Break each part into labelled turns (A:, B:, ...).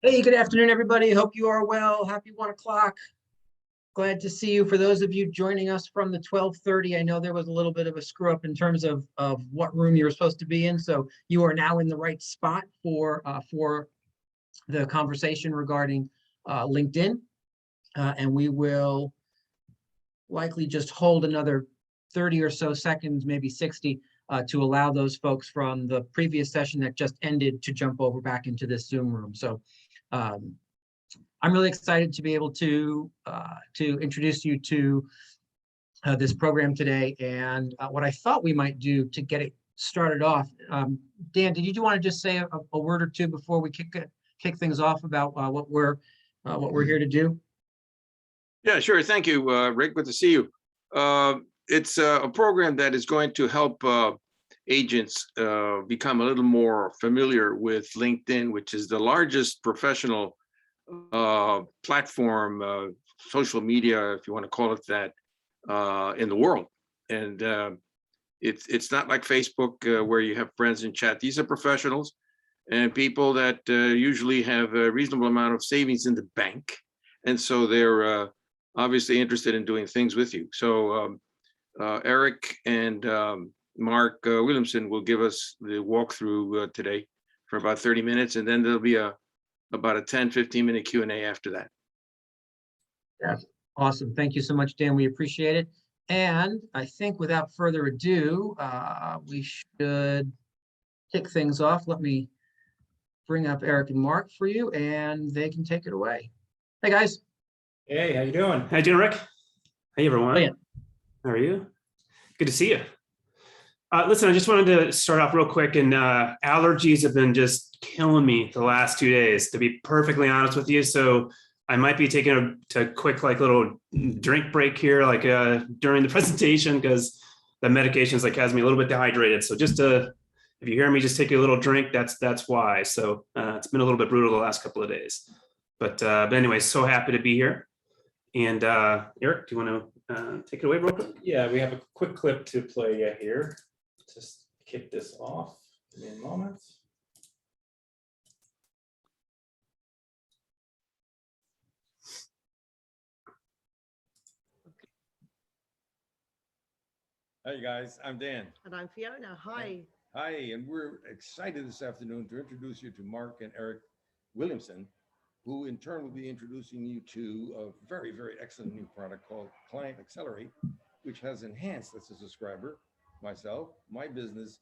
A: Hey, good afternoon, everybody. Hope you are well. Happy 1 o'clock. Glad to see you. For those of you joining us from the 12:30, I know there was a little bit of a screw up in terms of what room you were supposed to be in. So you are now in the right spot for the conversation regarding LinkedIn. And we will likely just hold another 30 or so seconds, maybe 60, to allow those folks from the previous session that just ended to jump over back into this Zoom room. So I'm really excited to be able to introduce you to this program today. And what I thought we might do to get it started off, Dan, did you want to just say a word or two before we kick things off about what we're here to do?
B: Yeah, sure. Thank you, Rick. Good to see you. It's a program that is going to help agents become a little more familiar with LinkedIn, which is the largest professional platform, social media, if you want to call it that, in the world. And it's not like Facebook where you have friends and chat. These are professionals and people that usually have a reasonable amount of savings in the bank. And so they're obviously interested in doing things with you. So Eric and Mark Williamson will give us the walkthrough today for about 30 minutes, and then there'll be about a 10-15 minute Q&A after that.
A: That's awesome. Thank you so much, Dan. We appreciate it. And I think without further ado, we should kick things off. Let me bring up Eric and Mark for you, and they can take it away. Hey, guys.
C: Hey, how you doing? How you doing, Rick? Hey, everyone.
A: Oh, yeah.
C: How are you? Good to see you. Listen, I just wanted to start off real quick, and allergies have been just killing me the last 2 days, to be perfectly honest with you. So I might be taking a quick little drink break here, during the presentation, because the medication has me a little bit dehydrated. So just if you hear me just take a little drink, that's why. So it's been a little bit brutal the last couple of days. But anyway, so happy to be here. And Eric, do you want to take it away real quick?
D: Yeah, we have a quick clip to play here. Just kick this off. Give me a moment.
E: Hi guys, I'm Dan.
F: And I'm Fiona. Hi.
E: Hi, and we're excited this afternoon to introduce you to Mark and Eric Williamson, who in turn will be introducing you to a very, very excellent new product called Client Accelerate, which has enhanced as a subscriber, myself, my business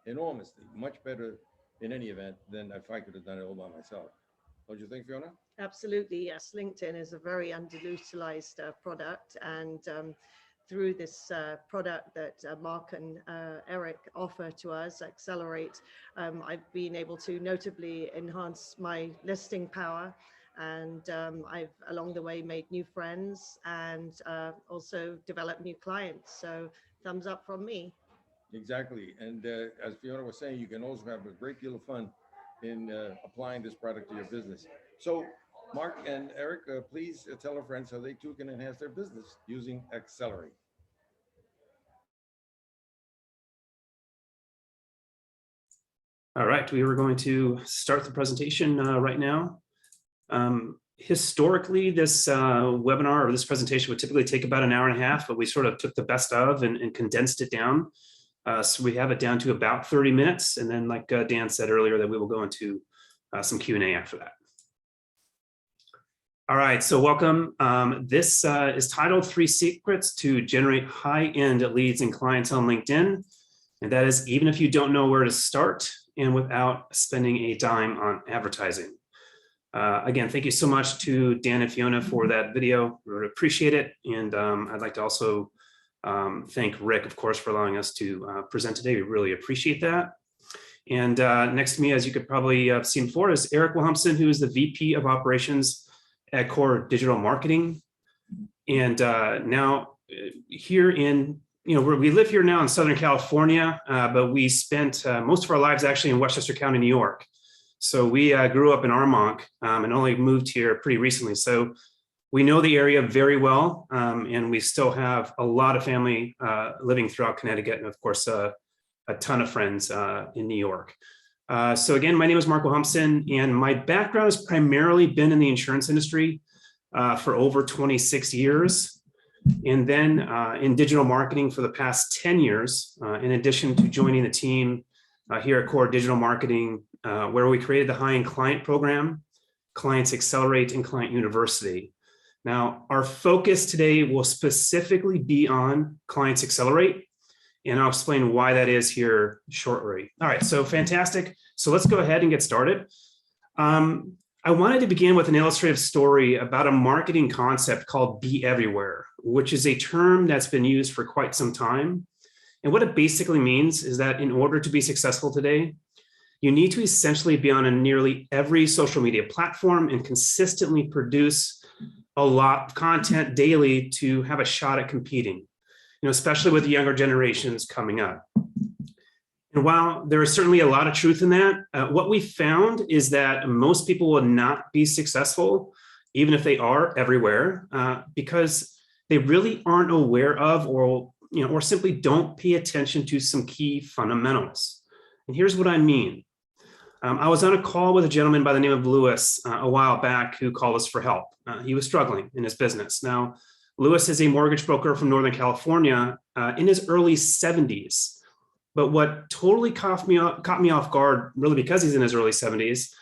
E: enormously, much better in any event than if I could have done it all by myself. Don't you think, Fiona?
F: Absolutely, yes. LinkedIn is a very underutilized product, and through this product that Mark and Eric offer to us, Accelerate, I've been able to notably enhance my listing power, and I've along the way made new friends and also developed new clients. So thumbs up from me.
E: Exactly. And as Fiona was saying, you can also have a great deal of fun in applying this product to your business. So Mark and Eric, please tell our friends how they too can enhance their business using Accelerate.
C: All right, we were going to start the presentation right now. Historically, this webinar or this presentation would typically take about an hour and a half, but we sort of took the best of and condensed it down. So we have it down to about 30 minutes. And then like Dan said earlier, that we will go into some Q&A after that. All right, so welcome. This is titled 3 Secrets to Generate High-End Leads and Clients on LinkedIn. And that is even if you don't know where to start and without spending a dime on advertising. Again, thank you so much to Dan and Fiona for that video. We really appreciate it. And I'd like to also thank Rick, of course, for allowing us to present today. We really appreciate that. And next to me, as you could probably have seen before, is Eric Williamson, who is the VP of Operations at Core Digital Marketing. And now here in, we live here now in Southern California, but we spent most of our lives actually in Westchester County, New York. So we grew up in Armonk and only moved here pretty recently. So we know the area very well, and we still have a lot of family living throughout Connecticut, and of course, a ton of friends in New York. So again, my name is Mark Williamson, and my background has primarily been in the insurance industry for over 26 years, and then in digital marketing for the past 10 years, in addition to joining the team here at Core Digital Marketing, where we created the high-end client program, Clients Accelerate, and Client University. Now, our focus today will specifically be on Clients Accelerate, and I'll explain why that is here shortly. All right, so fantastic. So let's go ahead and get started. I wanted to begin with an illustrative story about a marketing concept called Be Everywhere, which is a term that's been used for quite some time. And what it basically means is that in order to be successful today, you need to essentially be on a nearly every social media platform and consistently produce a lot of content daily to have a shot at competing, especially with the younger generations coming up. And while there is certainly a lot of truth in that, what we found is that most people will not be successful, even if they are everywhere, because they really aren't aware of or simply don't pay attention to some key fundamentals. And here's what I mean. I was on a call with a gentleman by the name of Lewis a while back who called us for help. He was struggling in his business. Now, Lewis is a mortgage broker from Northern California in his early 70s. But what totally caught me off guard, really because he's in his early 70s,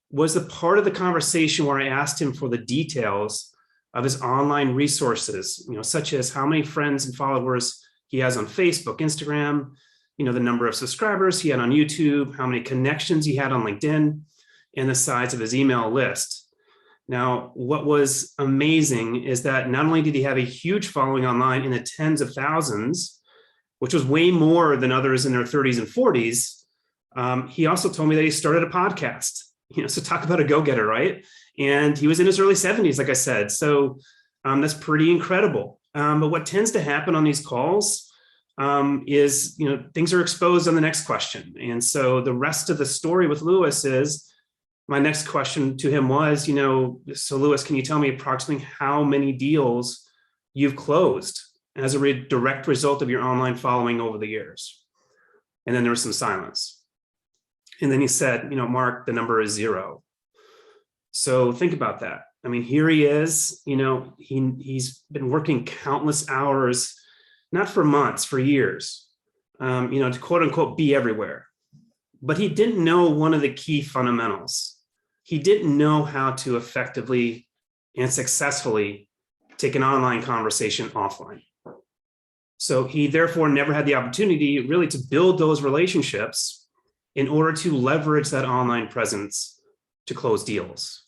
C: was the part of the conversation where I asked him for the details of his online resources, such as how many friends and followers he has on Facebook, Instagram, the number of subscribers he had on YouTube, how many connections he had on LinkedIn, and the size of his email list. Now, what was amazing is that not only did he have a huge following online in the tens of thousands, which was way more than others in their 30s and 40s, he also told me that he started a podcast. So talk about a go-getter, right? And he was in his early 70s, like I said. So that's pretty incredible. But what tends to happen on these calls is, things are exposed on the next question. And so the rest of the story with Lewis is, my next question to him was, so Lewis, can you tell me approximately how many deals you've closed as a direct result of your online following over the years? And then there was some silence. And then he said, Mark, the number is 0. So think about that. I mean, here he is, he's been working countless hours, not for months, for years, to quote unquote, be everywhere. But he didn't know one of the key fundamentals. He didn't know how to effectively and successfully take an online conversation offline. So he therefore never had the opportunity really to build those relationships in order to leverage that online presence to close deals.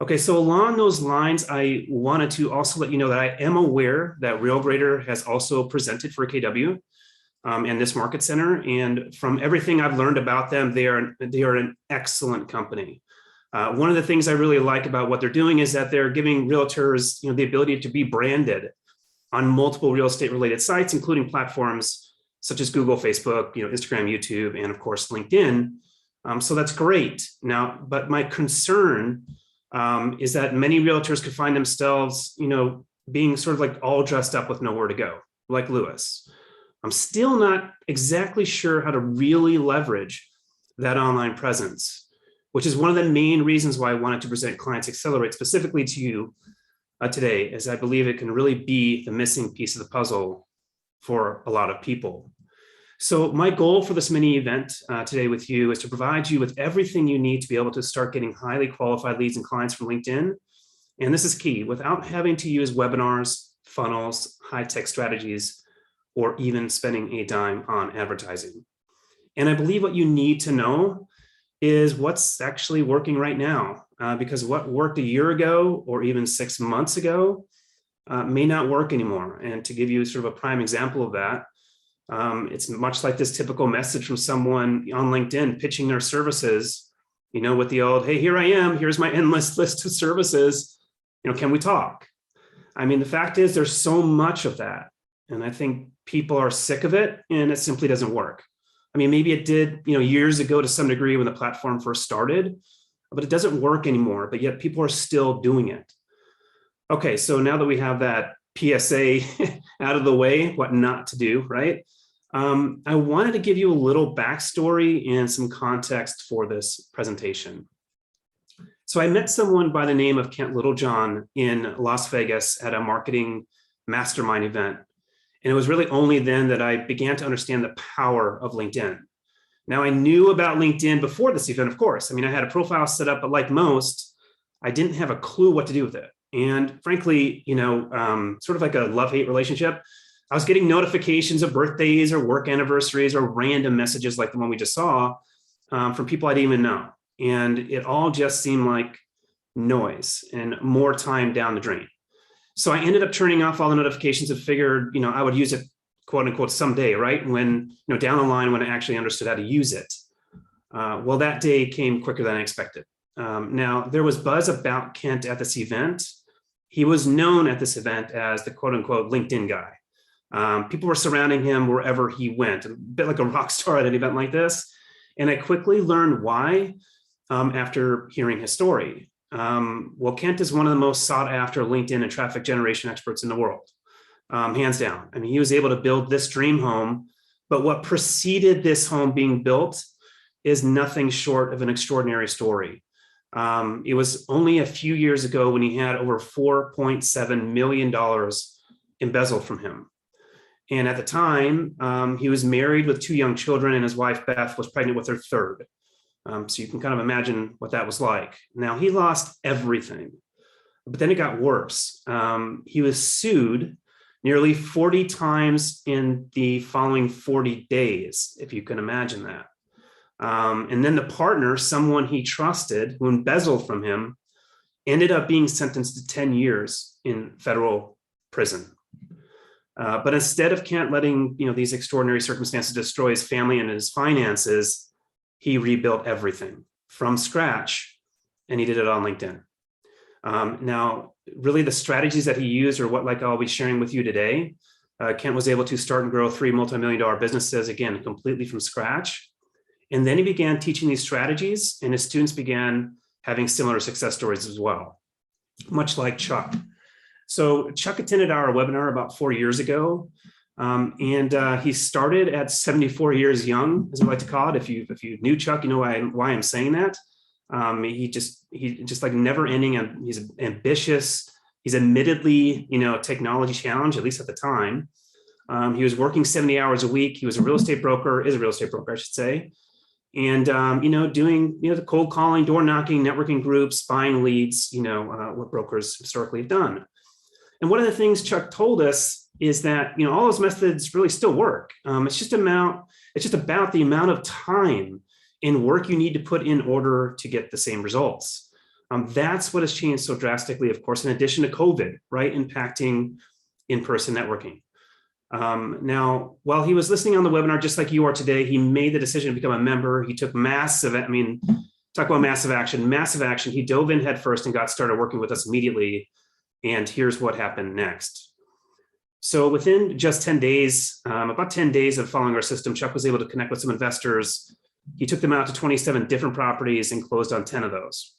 C: Okay, so along those lines, I wanted to also let you know that I am aware that RealGrader has also presented for KW and this market center. And from everything I've learned about them, they are an excellent company. One of the things I really like about what they're doing is that they're giving realtors the ability to be branded on multiple real estate related sites, including platforms such as Google, Facebook, Instagram, YouTube, and of course, LinkedIn. So that's great. Now, but my concern is that many realtors could find themselves, being sort of like all dressed up with nowhere to go, like Lewis. I'm still not exactly sure how to really leverage that online presence, which is one of the main reasons why I wanted to present Clients Accelerate specifically to you today, as I believe it can really be the missing piece of the puzzle for a lot of people. So my goal for this mini event today with you is to provide you with everything you need to be able to start getting highly qualified leads and clients from LinkedIn. And this is key, without having to use webinars, funnels, high-tech strategies, or even spending a dime on advertising. And I believe what you need to know is what's actually working right now, because what worked a year ago or even 6 months ago may not work anymore. And to give you sort of a prime example of that, it's much like this typical message from someone on LinkedIn pitching their services, with the old, hey, here I am, here's my endless list of services, can we talk? I mean, the fact is there's so much of that. And I think people are sick of it and it simply doesn't work. I mean, maybe it did, years ago to some degree when the platform first started, but it doesn't work anymore, but yet people are still doing it. Okay, so now that we have that PSA out of the way, what not to do, right? I wanted to give you a little backstory and some context for this presentation. So I met someone by the name of Kent Littlejohn in Las Vegas at a marketing mastermind event. And it was really only then that I began to understand the power of LinkedIn. Now, I knew about LinkedIn before this event, of course. I mean, I had a profile set up, but like most, I didn't have a clue what to do with it. And frankly, sort of like a love-hate relationship, I was getting notifications of birthdays or work anniversaries or random messages like the one we just saw from people I didn't even know. And it all just seemed like noise and more time down the drain. So I ended up turning off all the notifications and figured, I would use it, quote unquote, someday, right? When, down the line when I actually understood how to use it. Well, that day came quicker than I expected. Now, there was buzz about Kent at this event. He was known at this event as the quote unquote LinkedIn guy. People were surrounding him wherever he went, a bit like a rock star at an event like this. And I quickly learned why after hearing his story. Well, Kent is one of the most sought after LinkedIn and traffic generation experts in the world, hands down. I mean, he was able to build this dream home, but what preceded this home being built is nothing short of an extraordinary story. It was only a few years ago when he had over $4.7 million embezzled from him. And at the time, he was married with 2 young children, and his wife, Beth, was pregnant with her 3rd. So you can kind of imagine what that was like. Now, he lost everything, but then it got worse. He was sued nearly 40 times in the following 40 days, if you can imagine that. And then the partner, someone he trusted, who embezzled from him, ended up being sentenced to 10 years in federal prison. But instead of Kent letting these extraordinary circumstances destroy his family and his finances, he rebuilt everything from scratch, and he did it on LinkedIn. Now, really the strategies that he used are what I'll be sharing with you today. Kent was able to start and grow 3 multi-million-dollar businesses, again, completely from scratch. And then he began teaching these strategies, and his students began having similar success stories as well, much like Chuck. So Chuck attended our webinar about 4 years ago, and he started at 74 years young, as I like to call it. If you knew Chuck, you know why I'm saying that. He just like never ending, and he's ambitious. He's admittedly, technology challenged, at least at the time. He was working 70 hours a week. He was a real estate broker, is a real estate broker, I should say. And, doing, the cold calling, door knocking, networking groups, buying leads, what brokers historically have done. And one of the things Chuck told us is that, all those methods really still work. It's just about the amount of time and work you need to put in order to get the same results. That's what has changed so drastically, of course, in addition to COVID, right, impacting in-person networking. Now, while he was listening on the webinar, just like you are today, he made the decision to become a member. He took talk about massive action. He dove in head first and got started working with us immediately. And here's what happened next. So within just 10 days, about 10 days of following our system, Chuck was able to connect with some investors. He took them out to 27 different properties and closed on 10 of those,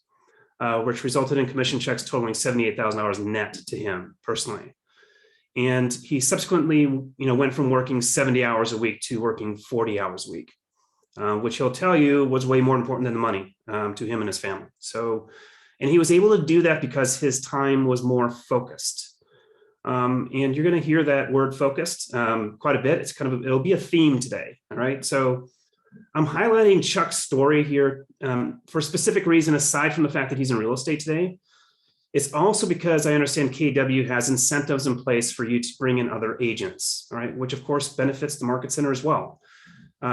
C: which resulted in commission checks totaling $78,000 net to him personally. And he subsequently, went from working 70 hours a week to working 40 hours a week, which he'll tell you was way more important than the money to him and his family. And he was able to do that because his time was more focused. And you're going to hear that word focused quite a bit. It'll be a theme today. All right. So I'm highlighting Chuck's story here for a specific reason, aside from the fact that he's in real estate today. It's also because I understand KW has incentives in place for you to bring in other agents, all right, which of course benefits the market center as well.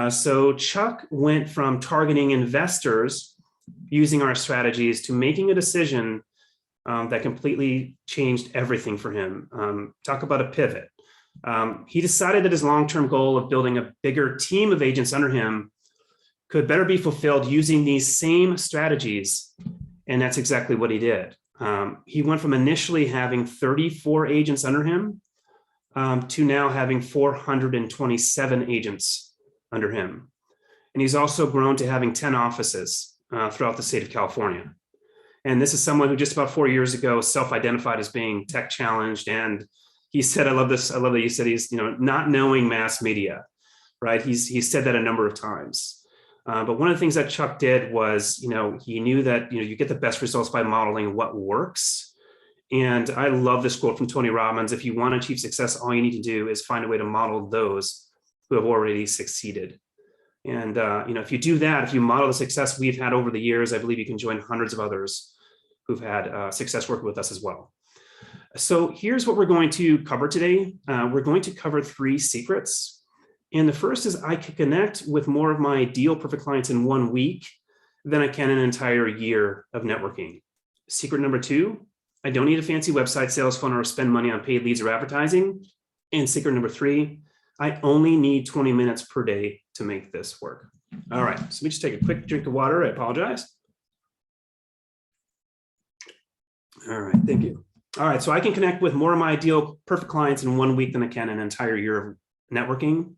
C: So Chuck went from targeting investors using our strategies to making a decision that completely changed everything for him. Talk about a pivot. He decided that his long-term goal of building a bigger team of agents under him could better be fulfilled using these same strategies. And that's exactly what he did. He went from initially having 34 agents under him to now having 427 agents under him. And he's also grown to having 10 offices throughout the state of California. And this is someone who just about 4 years ago self-identified as being tech challenged. And he said, I love this. I love that you said he's, not knowing mass media. right? He's said that a number of times. But one of the things that Chuck did was, he knew that, you get the best results by modeling what works. And I love this quote from Tony Robbins: if you want to achieve success, all you need to do is find a way to model those who have already succeeded. And, if you do that, if you model the success we've had over the years, I believe you can join hundreds of others who've had success working with us as well. So here's what we're going to cover today. We're going to cover 3 secrets. And the first is I can connect with more of my ideal perfect clients in 1 week than I can an entire year of networking. Secret number 2, I don't need a fancy website, sales funnel, or spend money on paid leads or advertising. And secret number 3, I only need 20 minutes per day to make this work. All right, so let me just take a quick drink of water. I apologize. All right, thank you. All right, so I can connect with more of my ideal perfect clients in 1 week than I can an entire year of networking.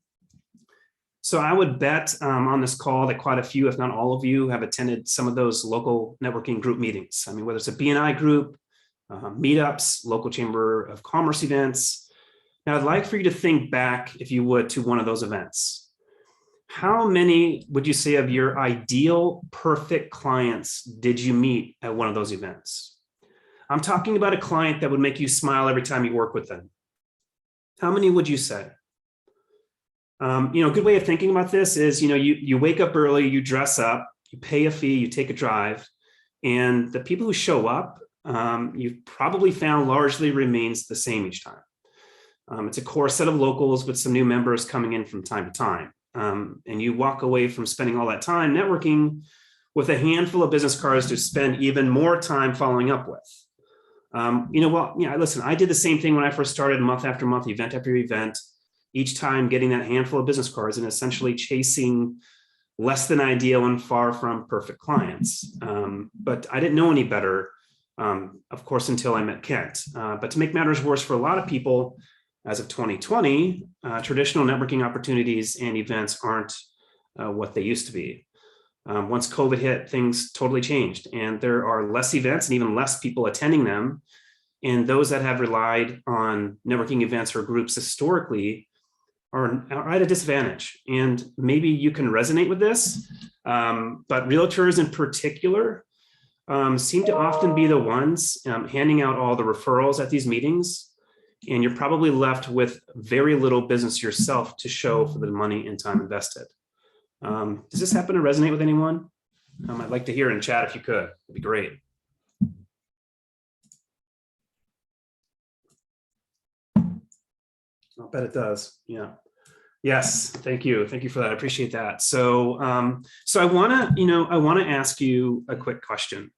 C: So I would bet on this call that quite a few, if not all of you, have attended some of those local networking group meetings. I mean, whether it's a BNI group, meetups, local chamber of commerce events. Now, I'd like for you to think back, if you would, to one of those events. How many would you say of your ideal perfect clients did you meet at one of those events? I'm talking about a client that would make you smile every time you work with them. How many would you say? A good way of thinking about this is, you wake up early, you dress up, you pay a fee, you take a drive, and the people who show up, you've probably found largely remains the same each time. It's a core set of locals with some new members coming in from time to time. And you walk away from spending all that time networking with a handful of business cards to spend even more time following up with. Listen, I did the same thing when I first started, month after month, event after event, each time getting that handful of business cards and essentially chasing less than ideal and far from perfect clients. But I didn't know any better, of course, until I met Kent. But to make matters worse for a lot of people, as of 2020, traditional networking opportunities and events aren't what they used to be. Once COVID hit, things totally changed, and there are less events and even less people attending them. And those that have relied on networking events or groups historically are at a disadvantage. And maybe you can resonate with this, but realtors in particular seem to often be the ones handing out all the referrals at these meetings. And you're probably left with very little business yourself to show for the money and time invested. Does this happen to resonate with anyone? I'd like to hear in chat if you could. It'd be great. I'll bet it does. Yeah. Yes. Thank you. Thank you for that. I appreciate that. So, I want to ask you a quick question.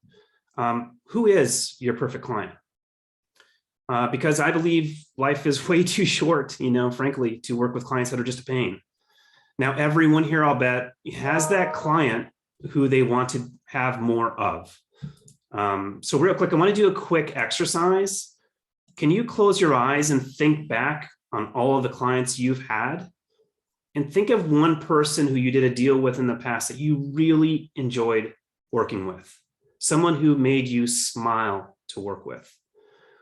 C: Who is your perfect client? Because I believe life is way too short, frankly, to work with clients that are just a pain. Now, everyone here, I'll bet, has that client who they want to have more of. So real quick, I want to do a quick exercise. Can you close your eyes and think back on all of the clients you've had? And think of one person who you did a deal with in the past that you really enjoyed working with. Someone who made you smile to work with.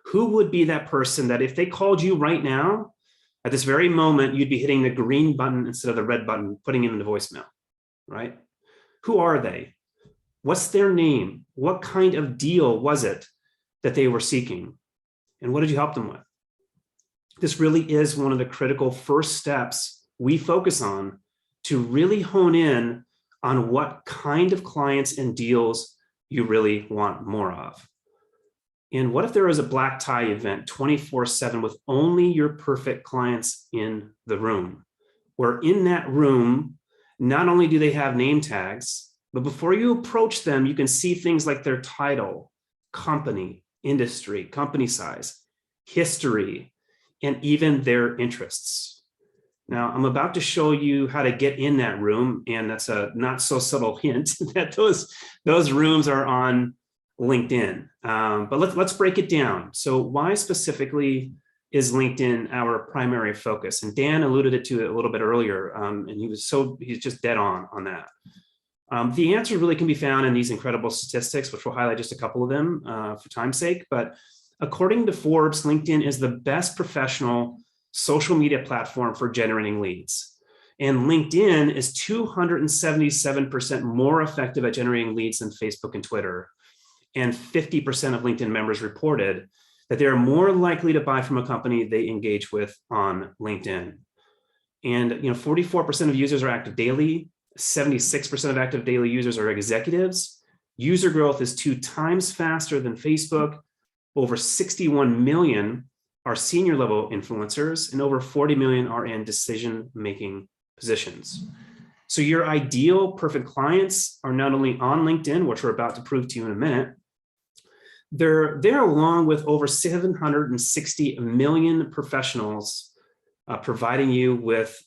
C: Who would be that person that if they called you right now, at this very moment, you'd be hitting the green button instead of the red button, putting them in the voicemail, right? Who are they? What's their name? What kind of deal was it that they were seeking? And what did you help them with? This really is one of the critical first steps we focus on to really hone in on what kind of clients and deals you really want more of. And what if there was a black tie event 24/7 with only your perfect clients in the room, where in that room, not only do they have name tags, but before you approach them, you can see things like their title, company, industry, company size, history, and even their interests. Now, I'm about to show you how to get in that room, and that's a not so subtle hint that those rooms are on LinkedIn. But let's break it down. So why specifically is LinkedIn our primary focus? And Dan alluded to it a little bit earlier, and he's just dead on that. The answer really can be found in these incredible statistics, which we'll highlight just a couple of them for time's sake. But according to Forbes, LinkedIn is the best professional social media platform for generating leads. And LinkedIn is 277% more effective at generating leads than Facebook and Twitter. And 50% of LinkedIn members reported that they're more likely to buy from a company they engage with on LinkedIn. And 44% of users are active daily. 76% of active daily users are executives. User growth is 2 times faster than Facebook. Over 61 million are senior level influencers, and over 40 million are in decision-making positions. So your ideal perfect clients are not only on LinkedIn, which we're about to prove to you in a minute, they're there along with over 760 million professionals providing you with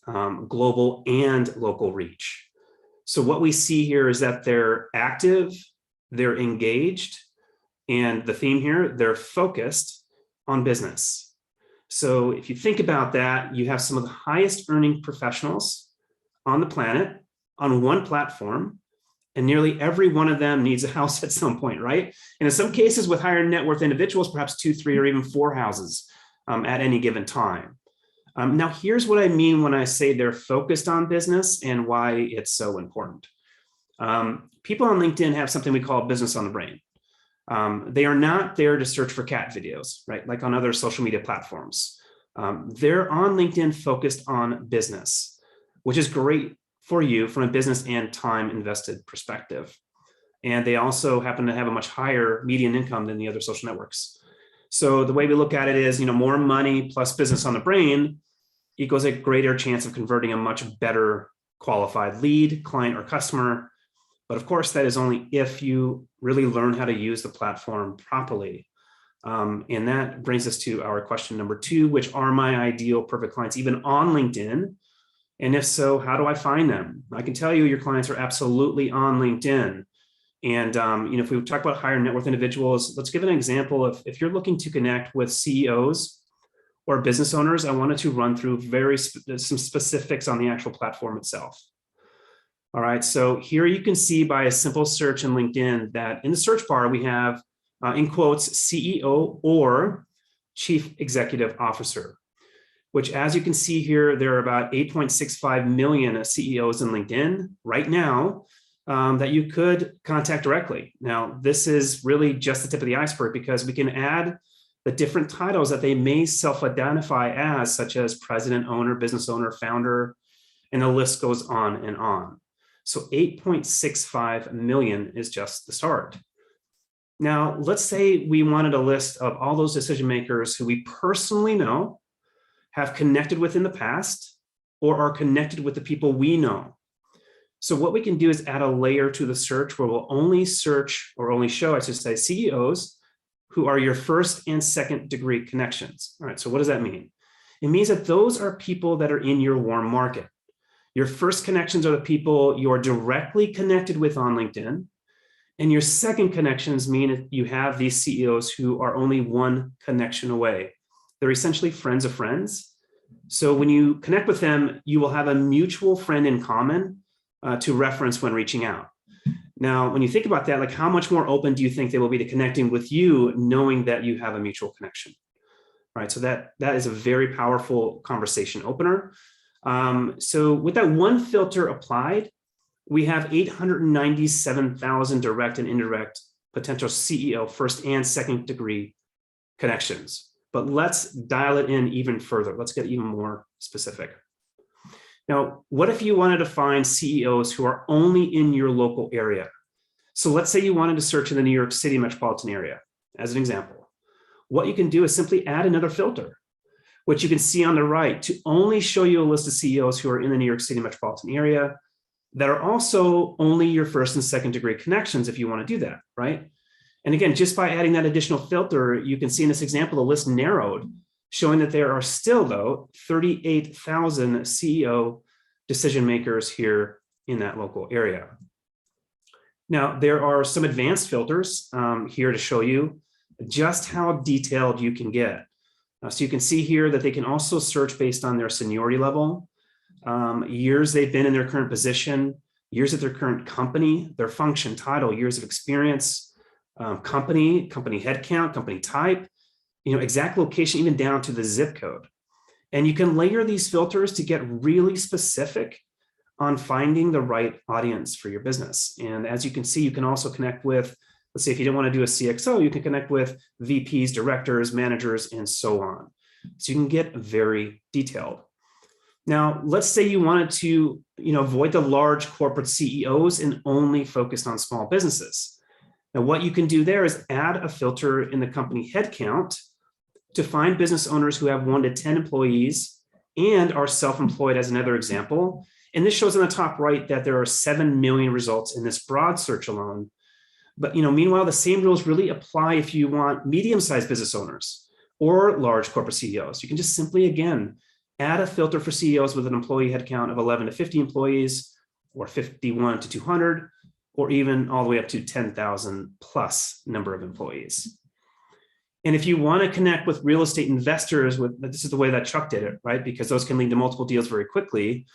C: global and local reach. So what we see here is that they're active, they're engaged, and the theme here, they're focused on business. So if you think about that, you have some of the highest earning professionals on the planet on one platform, and nearly every one of them needs a house at some point, right? And in some cases with higher net worth individuals, perhaps 2, 3, or even 4 houses at any given time. Now, here's what I mean when I say they're focused on business and why it's so important. People on LinkedIn have something we call business on the brain. They are not there to search for cat videos, right? Like on other social media platforms. They're on LinkedIn focused on business, which is great for you from a business and time invested perspective. And they also happen to have a much higher median income than the other social networks. So the way we look at it is, more money plus business on the brain equals a greater chance of converting a much better qualified lead, client, or customer. But of course, that is only if you really learn how to use the platform properly. And that brings us to our question number 2, which are my ideal perfect clients even on LinkedIn? And if so, how do I find them? I can tell you your clients are absolutely on LinkedIn. And if we talk about higher net worth individuals, let's give an example of if you're looking to connect with CEOs or business owners, I wanted to run through some specifics on the actual platform itself. All right, so here you can see by a simple search in LinkedIn that in the search bar, we have, in quotes, CEO or Chief Executive Officer, which as you can see here, there are about 8.65 million CEOs in LinkedIn right now that you could contact directly. Now, this is really just the tip of the iceberg because we can add the different titles that they may self-identify as, such as president, owner, business owner, founder, and the list goes on and on. So 8.65 million is just the start. Now, let's say we wanted a list of all those decision makers who we personally know, have connected with in the past, or are connected with the people we know. So what we can do is add a layer to the search where we'll only search, or only show, I should say, CEOs who are your first and second degree connections. All right, so what does that mean? It means that those are people that are in your warm market. Your first connections are the people you're directly connected with on LinkedIn. And your second connections mean that you have these CEOs who are only one connection away. They're essentially friends of friends. So when you connect with them, you will have a mutual friend in common to reference when reaching out. Now, when you think about that, like how much more open do you think they will be to connecting with you, knowing that you have a mutual connection? All right, so that is a very powerful conversation opener. So with that one filter applied, we have 897,000 direct and indirect potential CEO first and second degree connections. But let's dial it in even further. Let's get even more specific. Now, what if you wanted to find CEOs who are only in your local area? So let's say you wanted to search in the New York City metropolitan area, as an example. What you can do is simply add another filter, which you can see on the right, to only show you a list of CEOs who are in the New York City metropolitan area that are also only your first and second degree connections if you want to do that, right? And again, just by adding that additional filter, you can see in this example, the list narrowed, showing that there are still, though, 38,000 CEO decision makers here in that local area. Now, there are some advanced filters here to show you just how detailed you can get. So you can see here that they can also search based on their seniority level, years they've been in their current position, years at their current company, their function, title, years of experience, company headcount, company type, exact location, even down to the zip code. And you can layer these filters to get really specific on finding the right audience for your business. And as you can see, you can also connect with, let's say if you don't want to do a CXO, you can connect with VPs, directors, managers, and so on. So you can get very detailed. Now, let's say you wanted to, avoid the large corporate CEOs and only focus on small businesses. Now, what you can do there is add a filter in the company headcount to find business owners who have 1 to 10 employees and are self-employed as another example. And this shows on the top right that there are 7 million results in this broad search alone. But meanwhile, the same rules really apply if you want medium-sized business owners or large corporate CEOs. You can just simply, again, add a filter for CEOs with an employee headcount of 11 to 50 employees, or 51 to 200, or even all the way up to 10,000 plus number of employees. And if you want to connect with real estate investors, this is the way that Chuck did it, right? Because those can lead to multiple deals very quickly.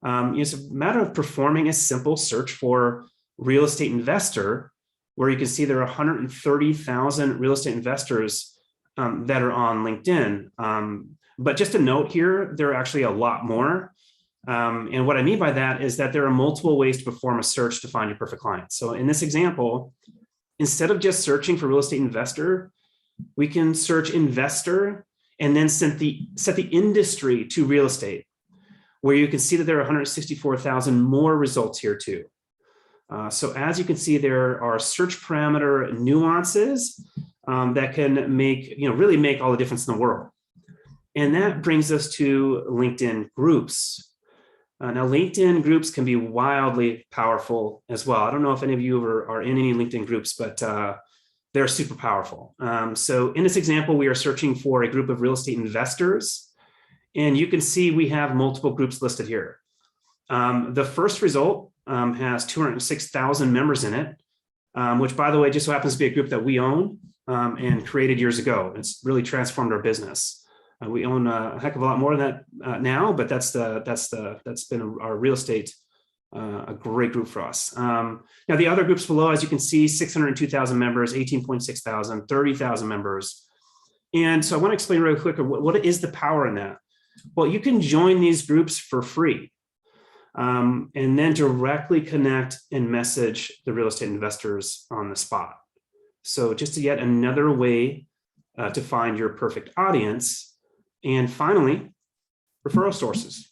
C: It's a matter of performing a simple search for real estate investor, where you can see there are 130,000 real estate investors that are on LinkedIn. But just a note here, there are actually a lot more. And what I mean by that is that there are multiple ways to perform a search to find your perfect client. So in this example, instead of just searching for real estate investor, we can search investor and then set the industry to real estate, where you can see that there are 164,000 more results here too. So as you can see, there are search parameter nuances that can really make all the difference in the world. And that brings us to LinkedIn groups. Now, LinkedIn groups can be wildly powerful as well. I don't know if any of you are in any LinkedIn groups, but they're super powerful. So in this example, we are searching for a group of real estate investors. And you can see we have multiple groups listed here. The first result has 206,000 members in it, which, by the way, just so happens to be a group that we own and created years ago. It's really transformed our business. We own a heck of a lot more than that now, but that's been our real estate, a great group for us. Now, the other groups below, as you can see, 602,000 members, 18.6 thousand, 30,000 members. And so I want to explain really quick, what is the power in that? Well, you can join these groups for free and then directly connect and message the real estate investors on the spot. So just yet another way to find your perfect audience. And finally, referral sources.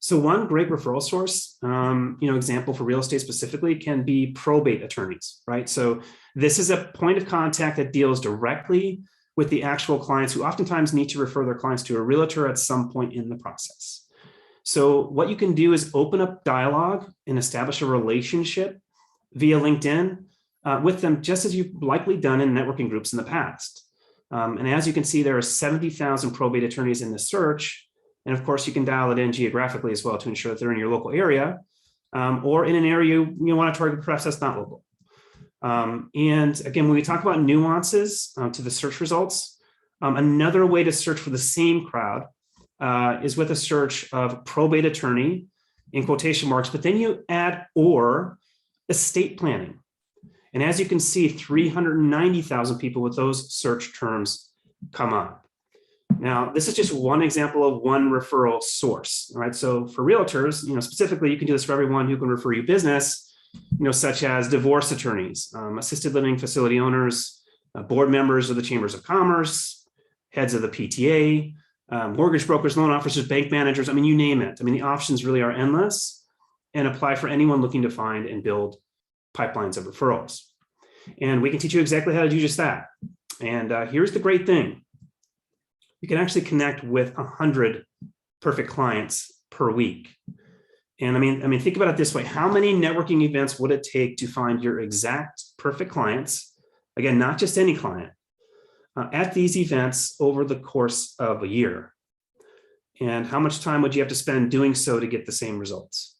C: So one great referral source, example for real estate specifically, can be probate attorneys, right? So this is a point of contact that deals directly with the actual clients who oftentimes need to refer their clients to a realtor at some point in the process. So what you can do is open up dialogue and establish a relationship via LinkedIn with them, just as you've likely done in networking groups in the past. And as you can see, there are 70,000 probate attorneys in the search. And of course, you can dial it in geographically as well to ensure that they're in your local area or in an area you want to target, perhaps that's not local. And again, when we talk about nuances to the search results, another way to search for the same crowd is with a search of probate attorney in quotation marks, but then you add or estate planning. And as you can see, 390,000 people with those search terms come up. Now, this is just one example of one referral source, all right? So for realtors, specifically, you can do this for everyone who can refer you business, such as divorce attorneys, assisted living facility owners, board members of the chambers of commerce, heads of the PTA, mortgage brokers, loan officers, bank managers. I mean, you name it. I mean, the options really are endless and apply for anyone looking to find and build pipelines of referrals. And we can teach you exactly how to do just that. And here's the great thing. You can actually connect with 100 perfect clients per week. And I mean, think about it this way. How many networking events would it take to find your exact perfect clients? Again, not just any client, at these events over the course of a year. And how much time would you have to spend doing so to get the same results?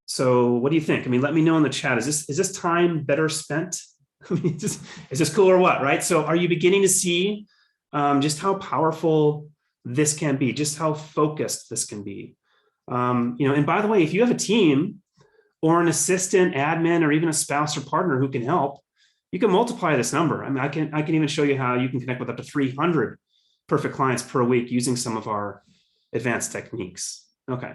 C: So what do you think? I mean, let me know in the chat. Is this time better spent? I mean, is this cool or what, right? So are you beginning to see just how powerful this can be, just how focused this can be? And by the way, if you have a team or an assistant, admin, or even a spouse or partner who can help, you can multiply this number. I mean, I can even show you how you can connect with up to 300 perfect clients per week using some of our advanced techniques. Okay,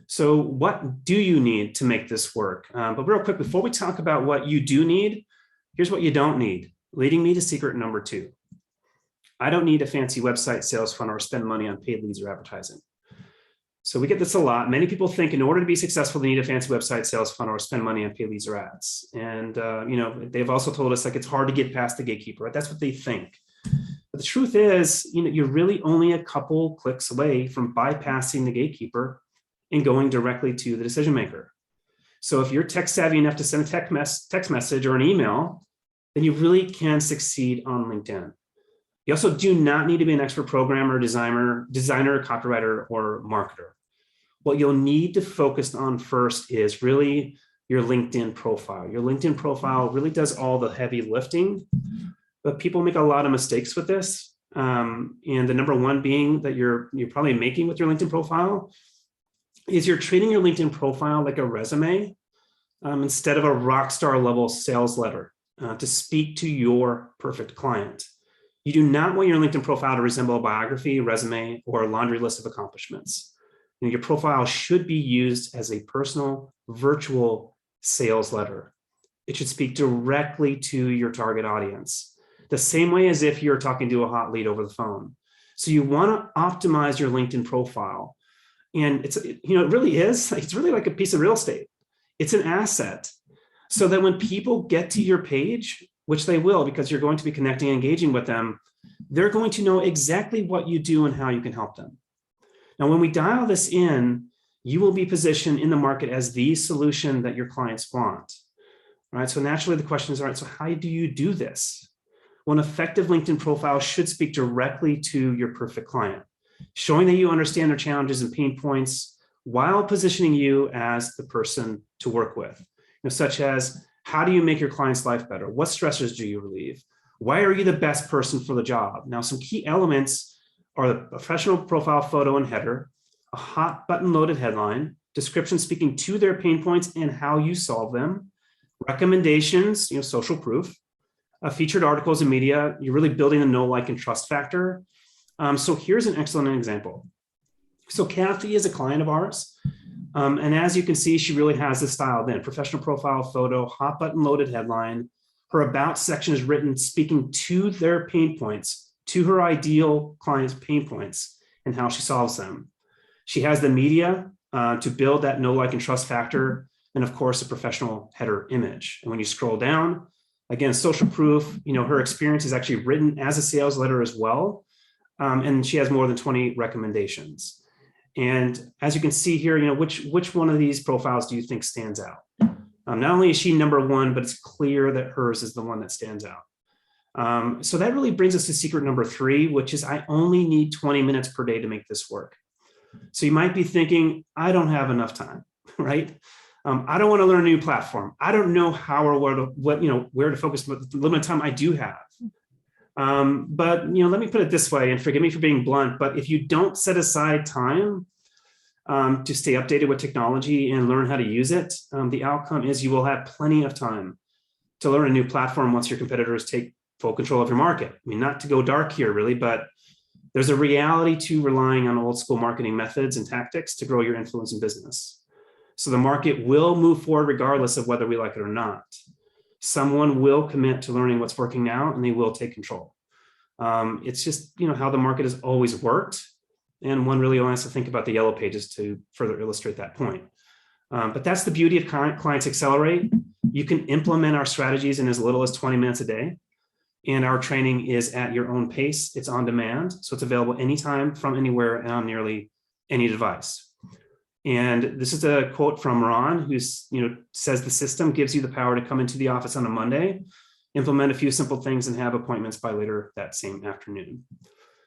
C: so what do you need to make this work? But real quick, before we talk about what you do need, here's what you don't need, leading me to secret number 2. I don't need a fancy website, sales funnel, or spend money on paid leads or advertising. So we get this a lot. Many people think in order to be successful, they need a fancy website, sales funnel, or spend money on paid leads or ads. And they've also told us like it's hard to get past the gatekeeper, right? That's what they think. But the truth is, you're really only a couple clicks away from bypassing the gatekeeper and going directly to the decision maker. So if you're tech savvy enough to send a text message or an email, then you really can succeed on LinkedIn. You also do not need to be an expert programmer, designer, copywriter, or marketer. What you'll need to focus on first is really your LinkedIn profile. Your LinkedIn profile really does all the heavy lifting, but people make a lot of mistakes with this. And the number one being that you're probably making with your LinkedIn profile is you're treating your LinkedIn profile like a resume instead of a rock star level sales letter to speak to your perfect client. You do not want your LinkedIn profile to resemble a biography, resume, or a laundry list of accomplishments. Your profile should be used as a personal, virtual sales letter. It should speak directly to your target audience, the same way as if you're talking to a hot lead over the phone. So you want to optimize your LinkedIn profile. And it really is, it's really like a piece of real estate. It's an asset. So that when people get to your page, which they will, because you're going to be connecting and engaging with them, they're going to know exactly what you do and how you can help them. Now, when we dial this in, you will be positioned in the market as the solution that your clients want. All right, so naturally the question is, all right, so how do you do this? Well, an effective LinkedIn profile should speak directly to your perfect client, showing that you understand their challenges and pain points while positioning you as the person to work with, such as, how do you make your client's life better? What stressors do you relieve? Why are you the best person for the job? Now, some key elements are the professional profile photo and header, a hot button loaded headline, description speaking to their pain points and how you solve them, recommendations, social proof, featured articles in media. You're really building a know, like, and trust factor. So here's an excellent example. So Kathy is a client of ours. And as you can see, she really has this style in professional profile photo, hot button loaded headline. Her about section is written speaking to their pain points, to her ideal client's pain points and how she solves them. She has the media to build that know, like, and trust factor. And of course, a professional header image. And when you scroll down, again, social proof, her experience is actually written as a sales letter as well. And she has more than 20 recommendations. And as you can see here, which one of these profiles do you think stands out? Not only is she number one, but it's clear that hers is the one that stands out. So that really brings us to secret number 3, which is I only need 20 minutes per day to make this work. So you might be thinking, I don't have enough time, right? I don't want to learn a new platform. I don't know how or where to focus with the limited time I do have. But let me put it this way, and forgive me for being blunt, but if you don't set aside time to stay updated with technology and learn how to use it, the outcome is you will have plenty of time to learn a new platform once your competitors take full control of your market. I mean, not to go dark here really, but there's a reality to relying on old school marketing methods and tactics to grow your influence in business. So the market will move forward regardless of whether we like it or not. Someone will commit to learning what's working now and they will take control. It's just, how the market has always worked. And one really only has to think about the yellow pages to further illustrate that point. But that's the beauty of Clients Accelerate. You can implement our strategies in as little as 20 minutes a day. And our training is at your own pace. It's on demand. So it's available anytime from anywhere and on nearly any device. And this is a quote from Ron, who says the system gives you the power to come into the office on a Monday, implement a few simple things, and have appointments by later that same afternoon.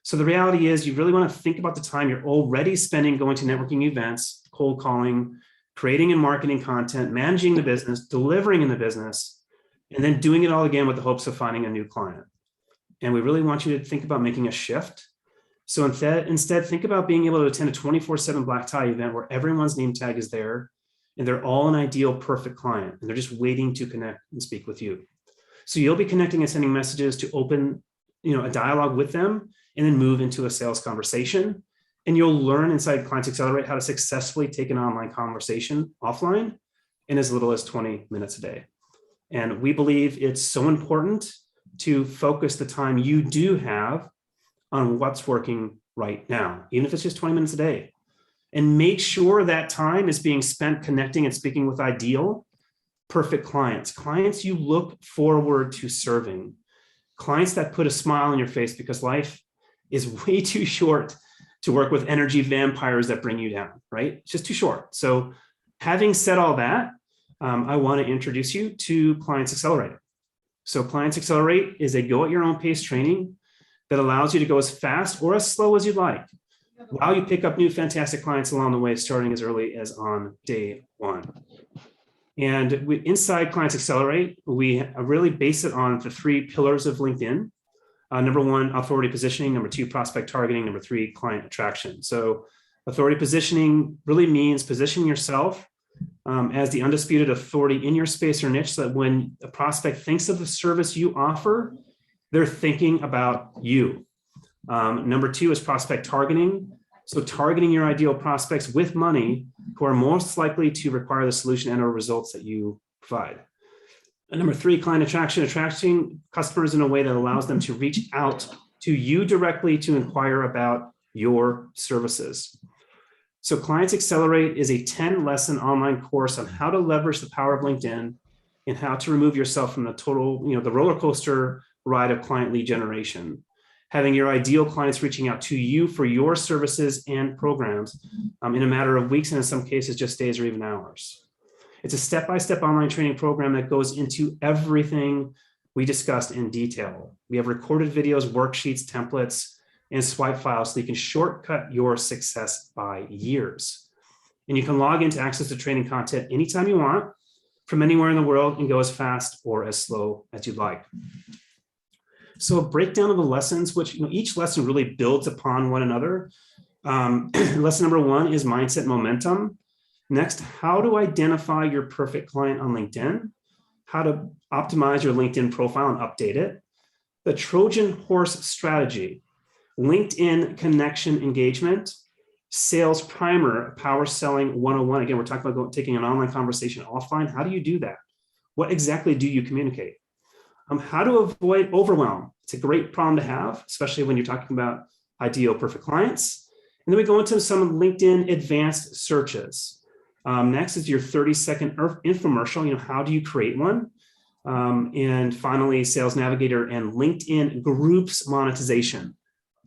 C: So the reality is you really want to think about the time you're already spending going to networking events, cold calling, creating and marketing content, managing the business, delivering in the business, and then doing it all again with the hopes of finding a new client. And we really want you to think about making a shift. So instead, think about being able to attend a 24/7 black tie event where everyone's name tag is there and they're all an ideal perfect client and they're just waiting to connect and speak with you. So you'll be connecting and sending messages to open a dialogue with them, and then move into a sales conversation. And you'll learn inside Clients Accelerate how to successfully take an online conversation offline in as little as 20 minutes a day. And we believe it's so important to focus the time you do have on what's working right now, even if it's just 20 minutes a day. And make sure that time is being spent connecting and speaking with ideal, perfect clients, clients you look forward to serving, clients that put a smile on your face, because life is way too short to work with energy vampires that bring you down, right? It's just too short. So having said all that, I want to introduce you to Clients Accelerator. So Clients Accelerate is a go at your own pace training that allows you to go as fast or as slow as you'd like, while you pick up new fantastic clients along the way, starting as early as on day one. And inside Clients Accelerate, we really base it on the 3 pillars of LinkedIn. Number 1, authority positioning. Number 2, prospect targeting. Number 3, client attraction. So authority positioning really means positioning yourself as the undisputed authority in your space or niche, so that when a prospect thinks of the service you offer, they're thinking about you. Number 2 is prospect targeting. So targeting your ideal prospects with money who are most likely to require the solution and or results that you provide. And number 3, client attraction, attracting customers in a way that allows them to reach out to you directly to inquire about your services. So Clients Accelerate is a 10-lesson online course on how to leverage the power of LinkedIn and how to remove yourself from the total, the roller coaster ride of client lead generation. Having your ideal clients reaching out to you for your services and programs in a matter of weeks, and in some cases just days or even hours. It's a step-by-step online training program that goes into everything we discussed in detail. We have recorded videos, worksheets, templates, and swipe files so you can shortcut your success by years. And you can log in to access the training content anytime you want from anywhere in the world and go as fast or as slow as you'd like. So a breakdown of the lessons, which each lesson really builds upon one another. Lesson number 1 is mindset momentum. Next, how to identify your perfect client on LinkedIn, how to optimize your LinkedIn profile and update it, the Trojan horse strategy, LinkedIn connection engagement, sales primer, power selling 101. Again, we're talking about taking an online conversation offline. How do you do that? What exactly do you communicate? How to avoid overwhelm. It's a great problem to have, especially when you're talking about ideal perfect clients. And then we go into some LinkedIn advanced searches. Next is your 30-second infomercial. How do you create one? And finally, Sales Navigator and LinkedIn groups monetization.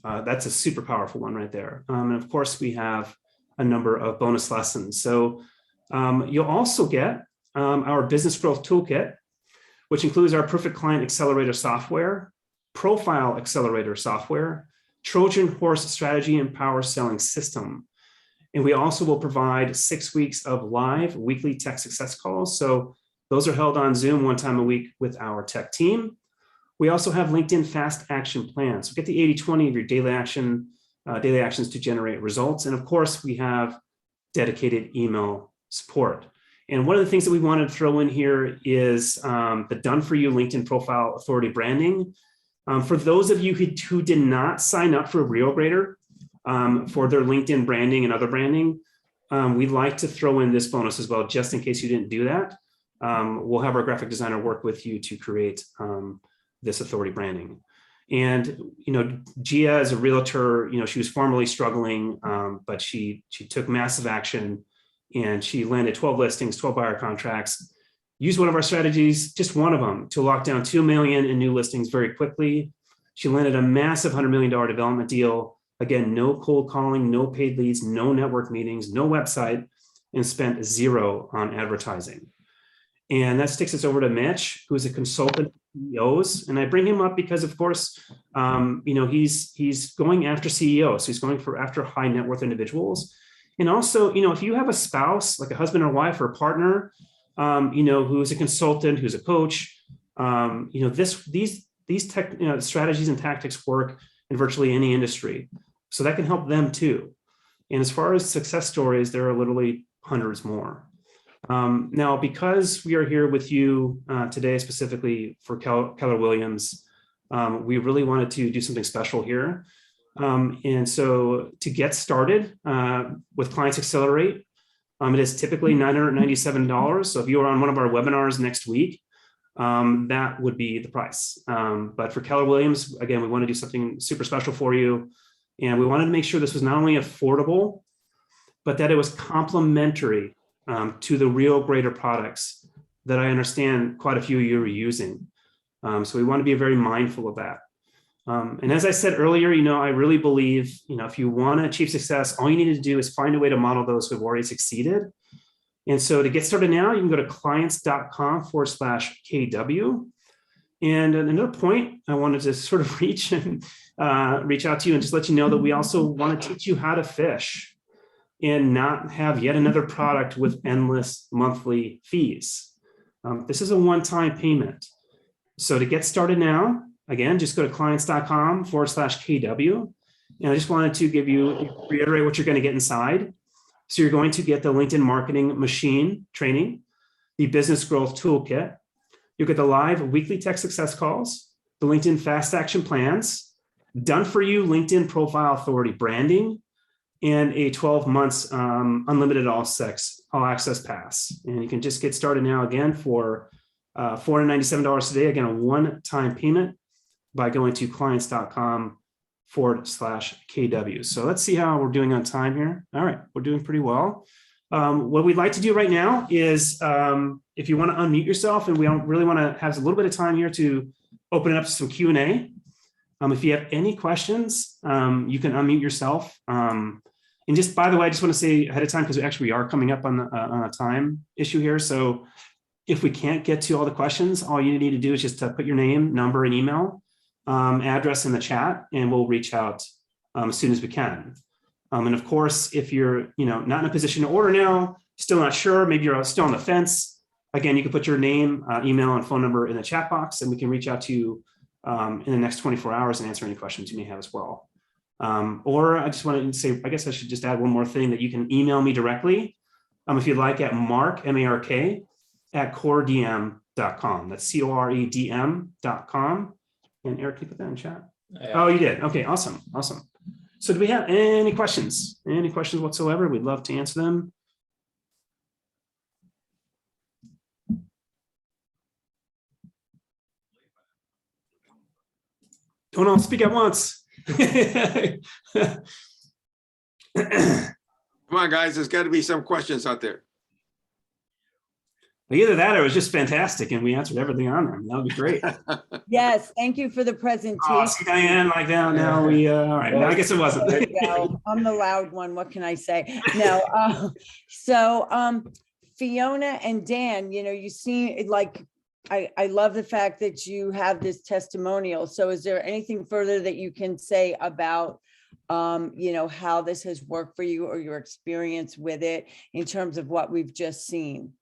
C: That's a super powerful one right there. And of course, we have a number of bonus lessons. So you'll also get our business growth toolkit, which includes our Perfect Client Accelerator software, Profile Accelerator software, Trojan Horse Strategy and Power Selling System. And we also will provide 6 weeks of live weekly tech success calls. So those are held on Zoom 1 time a week with our tech team. We also have LinkedIn fast action plans. So get the 80-20 of your daily actions to generate results. And of course, we have dedicated email support. And one of the things that we wanted to throw in here is the done for you LinkedIn profile authority branding. For those of you who did not sign up for RealGrader for their LinkedIn branding and other branding, we'd like to throw in this bonus as well, just in case you didn't do that. We'll have our graphic designer work with you to create this authority branding. And, Gia is a realtor, she was formerly struggling, but she took massive action and she landed 12 listings, 12 buyer contracts, used one of our strategies, just one of them, to lock down 2 million in new listings very quickly. She landed a massive $100 million development deal. Again, no cold calling, no paid leads, no network meetings, no website, and spent 0 on advertising. And that takes us over to Mitch, who's a consultant for CEOs. And I bring him up because, of course, he's going after CEOs. So he's going after high net worth individuals. And also, if you have a spouse, like a husband or wife or a partner, who's a consultant, who's a coach, these tech strategies and tactics work in virtually any industry. So that can help them too. And as far as success stories, there are literally hundreds more. Now, because we are here with you today, specifically for Keller Williams, We really wanted to do something special here. And so to get started with Clients Accelerate, it is typically $997. So if you are on one of our webinars next week, that would be the price. But for Keller Williams, again, we want to do something super special for you. And we wanted to make sure this was not only affordable, but that it was complementary to the Real Greater products that I understand quite a few of you are using. So we want to be very mindful of that. And as I said earlier, I really believe, if you want to achieve success, all you need to do is find a way to model those who have already succeeded. And so to get started now, you can go to clients.com/KW. And another point I wanted to sort of reach out to you and just let you know that we also want to teach you how to fish and not have yet another product with endless monthly fees. This is a one-time payment. So to get started now, again, just go to clients.com/KW. And I just wanted to reiterate what you're going to get inside. So you're going to get the LinkedIn Marketing Machine training, the Business Growth Toolkit. You'll get the live weekly tech success calls, the LinkedIn Fast Action Plans, done for you LinkedIn Profile Authority branding, and a 12 months unlimited all access pass. And you can just get started now again for $497 today. Again, a one-time payment by going to clients.com/KW. So let's see how we're doing on time here. All right, we're doing pretty well. What we'd like to do right now is if you want to unmute yourself, and we don't really want to have a little bit of time here to open it up to some Q&A. If you have any questions, you can unmute yourself. And just, by the way, I just want to say ahead of time, because we are coming up on a time issue here. So if we can't get to all the questions, all you need to do is just put your name, number, and email address in the chat, and we'll reach out as soon as we can. And of course, if you're not in a position to order now, still not sure, maybe you're still on the fence, again, you can put your name, email, and phone number in the chat box, and we can reach out to you in the next 24 hours and answer any questions you may have as well. Or I just want to say, I guess I should just add one more thing, that you can email me directly if you'd like, at Mark, M-A-R-K, @coredm.com. That's COREDM.com. And Eric, can you put that in chat?
D: Yeah.
C: Oh, you did. Okay, awesome. So do we have any questions? Any questions whatsoever? We'd love to answer them. Don't all speak at once.
B: Come on, guys, there's got to be some questions out there.
C: Either that or it was just fantastic and we answered everything on them. That would be great.
G: Yes, thank you for the presentation.
C: Oh, see, Diane, like now we, all right, I guess it wasn't.
G: There you go. I'm the loud one. What can I say? No. Fiona and Dan, you seem like, I love the fact that you have this testimonial. So is there anything further that you can say about, how this has worked for you or your experience with it in terms of what we've just seen?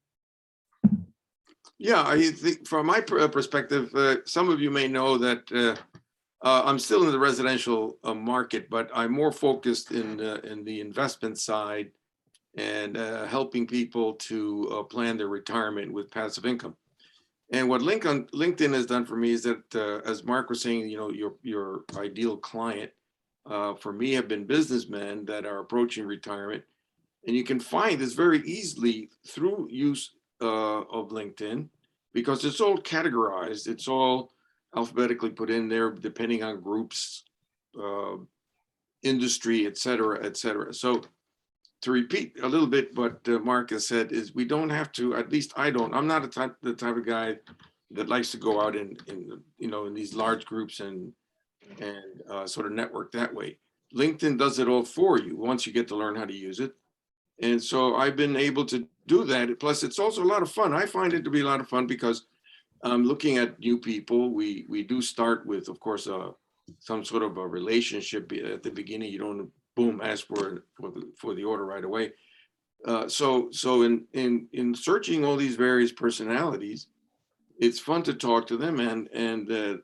B: Yeah, I think from my perspective, some of you may know that I'm still in the residential market, but I'm more focused in the investment side and helping people to plan their retirement with passive income. And what LinkedIn has done for me is that, as Mark was saying, your ideal client for me have been businessmen that are approaching retirement, and you can find this very easily through use of LinkedIn, because it's all categorized, it's all alphabetically put in there depending on groups, industry, et cetera. So to repeat a little bit what Mark has said is, we don't have to, at least I don't, I'm not the type of guy that likes to go out in these large groups and sort of network that way. LinkedIn does it all for you once you get to learn how to use it. And so I've been able to do that. Plus, it's also a lot of fun. I find it to be a lot of fun because looking at new people, we do start with, of course, some sort of a relationship at the beginning. You don't boom ask for the order right away. So in searching all these various personalities, it's fun to talk to them and then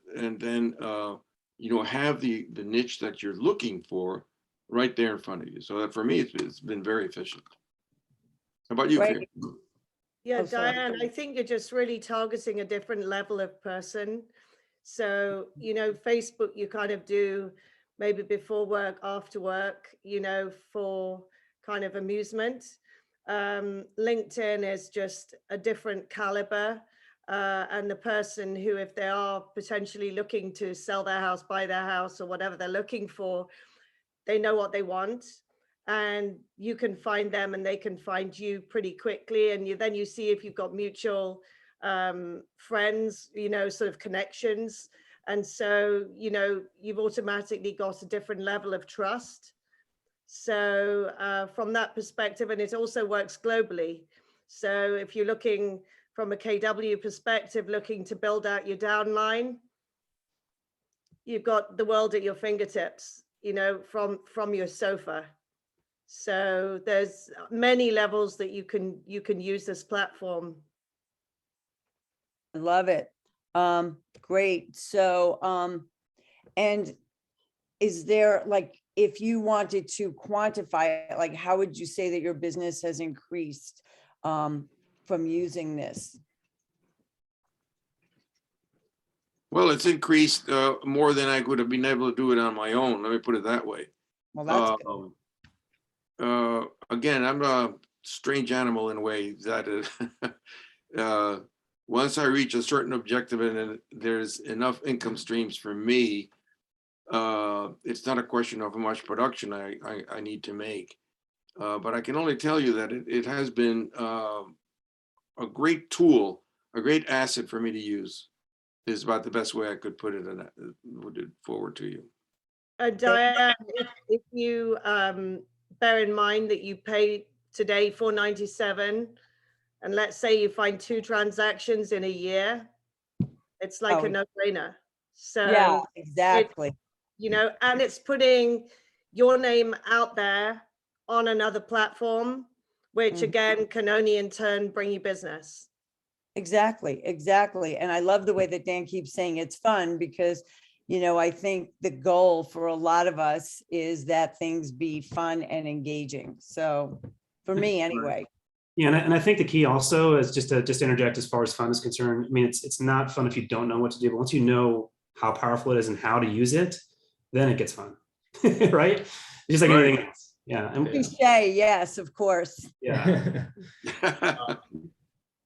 B: have the niche that you're looking for right there in front of you. So that for me, it's been very efficient. How about you, Karen?
F: Yeah,
G: Oh, sorry.
F: Diane, I think you're just really targeting a different level of person. So, you know, Facebook, you kind of do maybe before work, after work, you know, for kind of amusement. LinkedIn is just a different caliber. And the person who, if they are potentially looking to sell their house, buy their house, or whatever they're looking for, they know what they want. And you can find them and they can find you pretty quickly. And then you see if you've got mutual friends, you know, sort of connections. And so, you know, you've automatically got a different level of trust. So from that perspective, and it also works globally. So if you're looking from a KW perspective, looking to build out your downline, you've got the world at your fingertips, you know, from your sofa. So there's many levels that you can use this platform.
G: I love it. Great. So, and is there, like, if you wanted to quantify it, like, how would you say that your business has increased from using this?
B: Well, it's increased more than I would have been able to do it on my own. Let me put it that way.
G: Well, that's good.
B: Again, I'm a strange animal in a way that once I reach a certain objective and there's enough income streams for me, it's not a question of how much production I need to make. But I can only tell you that it has been a great tool, a great asset for me to use. Is about the best way I could put it, and put it forward to you.
F: Diane, if you bear in mind that you pay today $497, and let's say you find 2 transactions in a year, it's like a no-brainer. So
G: Yeah, exactly.
F: You know, and it's putting your name out there on another platform, which again can only in turn bring you business.
G: Exactly, exactly. And I love the way that Dan keeps saying it's fun, because, you know, I think the goal for a lot of us is that things be fun and engaging. So for me anyway.
C: Yeah, and I think the key also is just to interject as far as fun is concerned. I mean, it's not fun if you don't know what to do, but once you know how powerful it is and how to use it, then it gets fun, right? It's just like anything else. Yeah.
G: Cliche, yes, of course.
C: Yeah.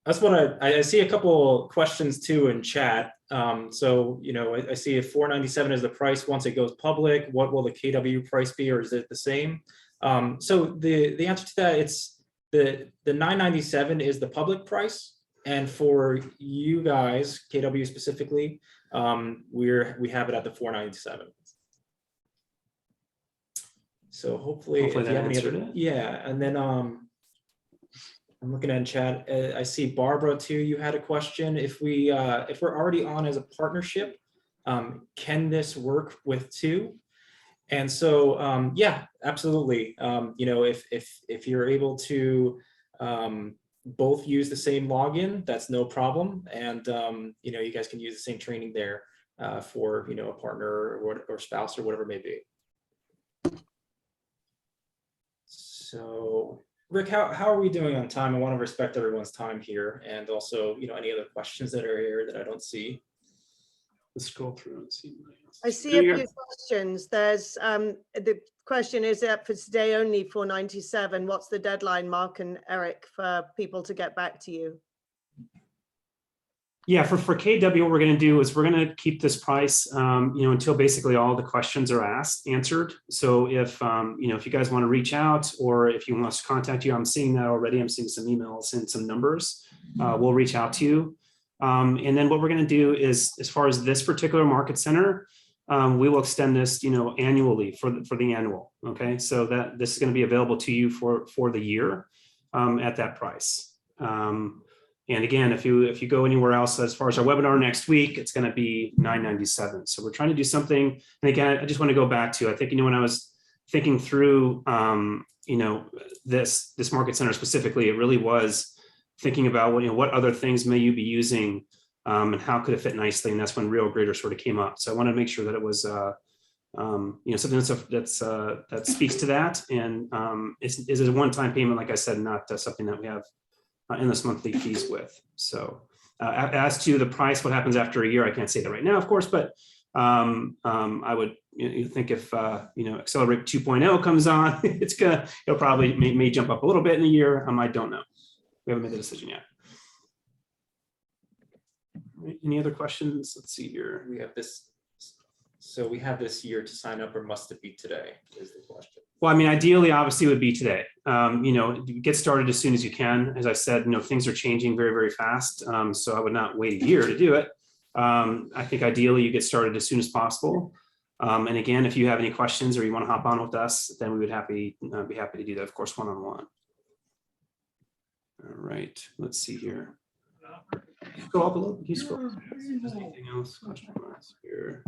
D: That's what I see a couple questions too in chat. So, you know, I see if $497 is the price once it goes public, what will the KW price be, or is it the same? So the answer to that, it's the $997 is the public price. And for you guys, KW specifically, we have it at the $497. So hopefully if you have any other, yeah, and then I'm looking at chat. I see Barbara too. You had a question. If we're already on as a partnership, can this work with 2? And so yeah, absolutely. You know, if you're able to both use the same login, that's no problem. And you know, you guys can use the same training there for, you know, a partner or spouse or whatever it may be. So Rick, how are we doing on time? I want to respect everyone's time here, and also, you know, any other questions that are here that I don't see.
C: Let's scroll through and see.
F: I see a few questions. There's the question is up for today only $497. What's the deadline, Mark and Eric, for people to get back to you?
C: Yeah, for KW, what we're going to do is we're going to keep this price, you know, until basically all the questions are answered. So if, you know, if you guys want to reach out, or if you want us to contact you, I'm seeing that already. I'm seeing some emails and some numbers. We'll reach out to you. And then what we're going to do is, as far as this particular market center, we will extend this, you know, annually for the annual. Okay, so that this is going to be available to you for the year at that price. And again, if you go anywhere else, as far as our webinar next week, it's going to be $997. So we're trying to do something. And again, I just want to go back to, I think, you know, when I was thinking through, you know, this market center specifically, it really was thinking about what, you know, what other things may you be using, and how could it fit nicely. And that's when Real Grader sort of came up. So I want to make sure that it was, you know, something that speaks to that, and is a one-time payment, like I said, not something that we have endless monthly fees with. So As to the price, what happens after a year, I can't say that right now, of course, but I would you think if Accelerate 2.0 comes on, it'll probably may jump up a little bit in a year. I don't know. We haven't made the decision yet. Right, any other questions? Let's see here.
D: We have this. So we have this year to sign up, or must it be today? Is the question.
C: Well, I mean, ideally, obviously, it would be today. Get started as soon as you can. As I said, things are changing very, very fast. So I would not wait a year to do it. I think ideally you get started as soon as possible. And again, if you have any questions or you want to hop on with us, then we would be happy to do that, of course, one-on-one. All right, let's see here. Go up a little. Can you scroll? Just anything else? Question marks here.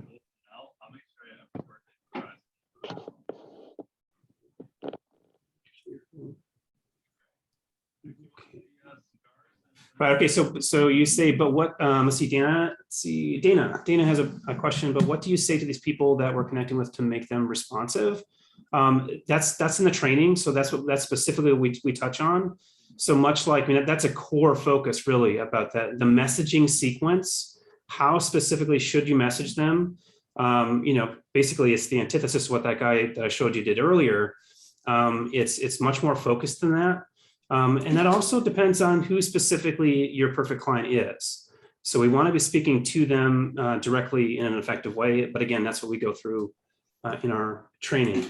C: Right. Okay. So you say, but what? Let's see, Dana. Let's see, Dana. Dana has a question. But what do you say to these people that we're connecting with to make them responsive? That's in the training. So that's specifically we touch on. So much like, that's a core focus really about that. The messaging sequence. How specifically should you message them? Basically, it's the antithesis of what that guy that I showed you did earlier. It's much more focused than that. And that also depends on who specifically your perfect client is. So we want to be speaking to them directly in an effective way. But again, that's what we go through in our training.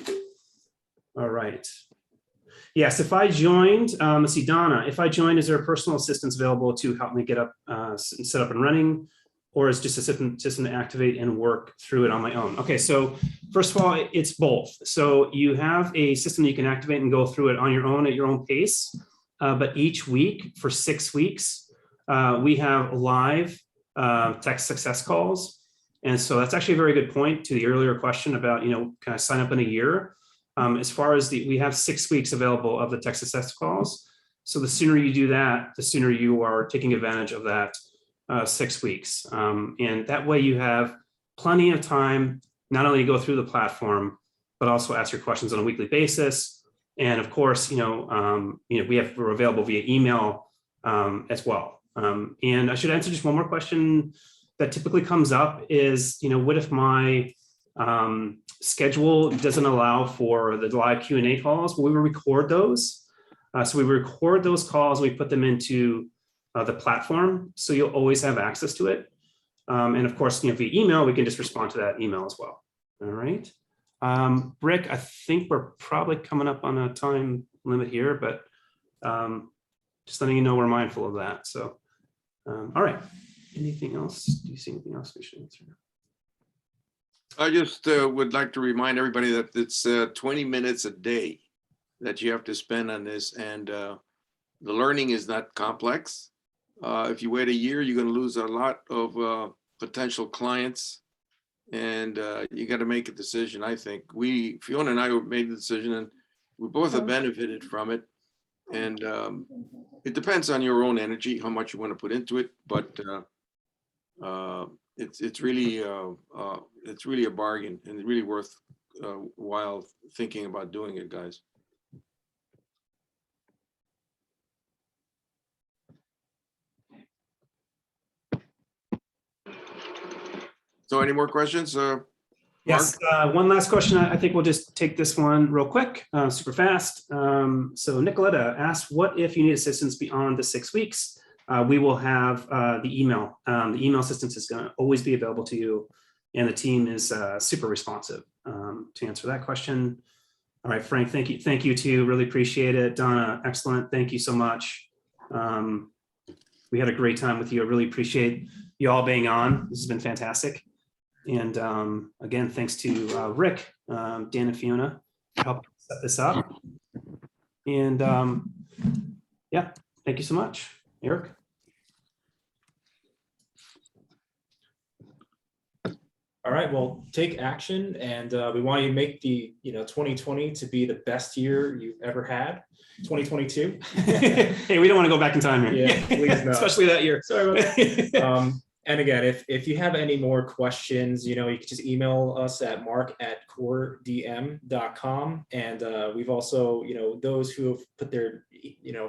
C: All right. Yes, if I joined, let's see, Donna, if I joined, is there a personal assistance available to help me get up, set up and running? Or is just a system to activate and work through it on my own? Okay, so first of all, it's both. So you have a system that you can activate and go through it on your own at your own pace. But each week for 6 weeks, we have live text success calls. And so that's actually a very good point to the earlier question about, can I sign up in a year? As far as we have 6 weeks available of the text success calls. So the sooner you do that, the sooner you are taking advantage of that 6 weeks. And that way you have plenty of time, not only to go through the platform, but also ask your questions on a weekly basis. And of course, we're available via email as well. And I should answer just one more question that typically comes up is, what if my schedule doesn't allow for the live Q&A calls? Well, we will record those. So we record those calls, we put them into the platform, so you'll always have access to it. And of course, via email, we can just respond to that email as well. All right. Rick, I think we're probably coming up on a time limit here, but just letting you know we're mindful of that. So, all right. Anything else? Do you see anything else we should answer?
B: I just would like to remind everybody that it's 20 minutes a day that you have to spend on this, and the learning is not complex. If you wait a year, you're going to lose a lot of potential clients, and you got to make a decision. I think Fiona and I made the decision, and we both have benefited from it. And it depends on your own energy, how much you want to put into it. But it's really a bargain, and really worth while thinking about doing it, guys. So any more questions?
C: Yes, one last question. I think we'll just take this one real quick, super fast. So Nicoletta asked, what if you need assistance beyond the 6 weeks? We will have the email. The email assistance is going to always be available to you, and the team is super responsive to answer that question. All right, Frank, thank you too. Really appreciate it. Donna, excellent. Thank you so much. We had a great time with you. I really appreciate you all being on. This has been fantastic. And again, thanks to Rick, Dan, and Fiona for helping set this up. And yeah, thank you so much, Eric.
D: All right, well, take action, and we want you to make the 2020 to be the best year you've ever had. 2022.
C: Hey, we don't want to go back in time here.
D: Yeah, please no.
C: Especially that year.
D: Sorry about that. And again, if you have any more questions, you can just email us at mark@coredm.com. And we've also, those who have put their,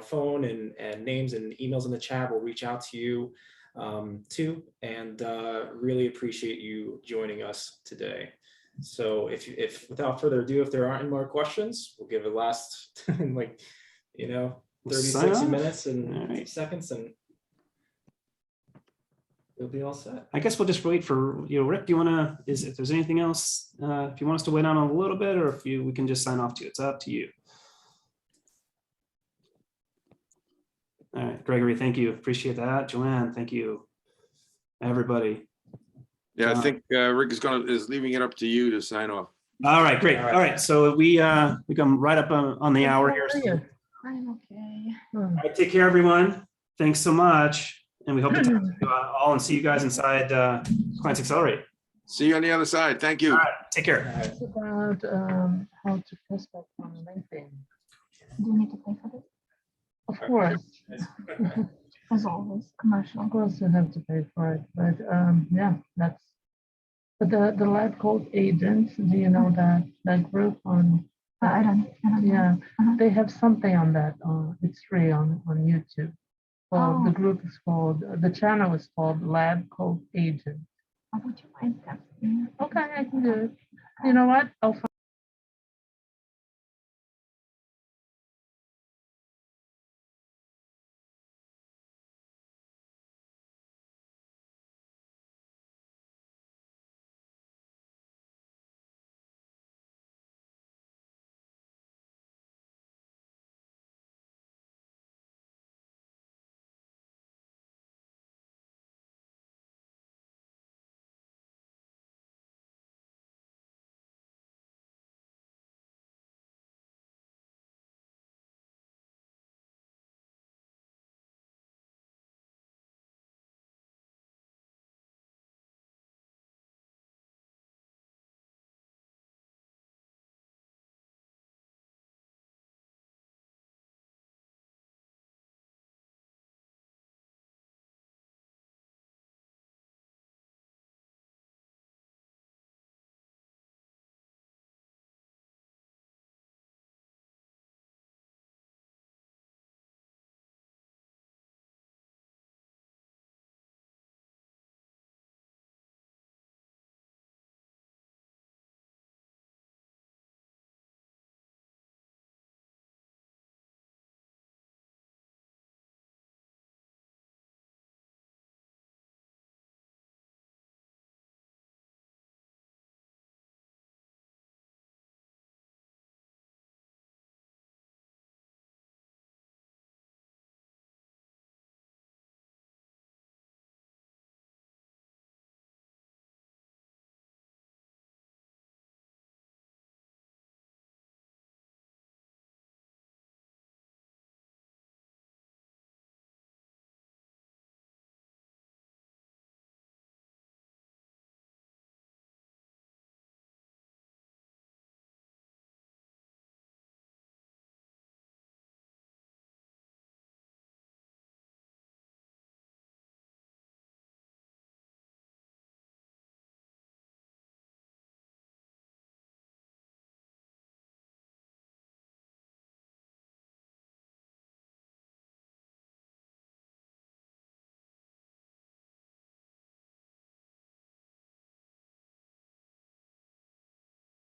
D: phone and names and emails in the chat will reach out to you too, and really appreciate you joining us today. So if without further ado, if there aren't any more questions, we'll give it last 30, 60 minutes and seconds, and we'll be all set.
C: I guess we'll just wait for, Rick, do you want to, if there's anything else, if you want us to wait on a little bit, or if we can just sign off to you, it's up to you. All right, Gregory, thank you. Appreciate that. Joanne, thank you. Everybody.
B: Yeah, I think Rick is leaving it up to you to sign off.
C: All right, great. All right, so we come right up on the hour here. So,
H: I'm okay.
C: all right, take care, everyone. Thanks so much, and we hope to talk to you all and see you guys inside Clients Accelerate.
B: See you on the other side. Thank you.
C: All right, take care.
H: It's about how to prospect on LinkedIn. Do you need to pay for this? Of course. As always, commercial. Of course, you have to pay for it, but yeah, that's. But the lab called Agents, do you know that group on? I don't yeah, they have something on that. It's free on YouTube. Well, the group is called, the channel is called Lab Code Agent. Would you mind that? Okay, I can do it. You know what? I'll find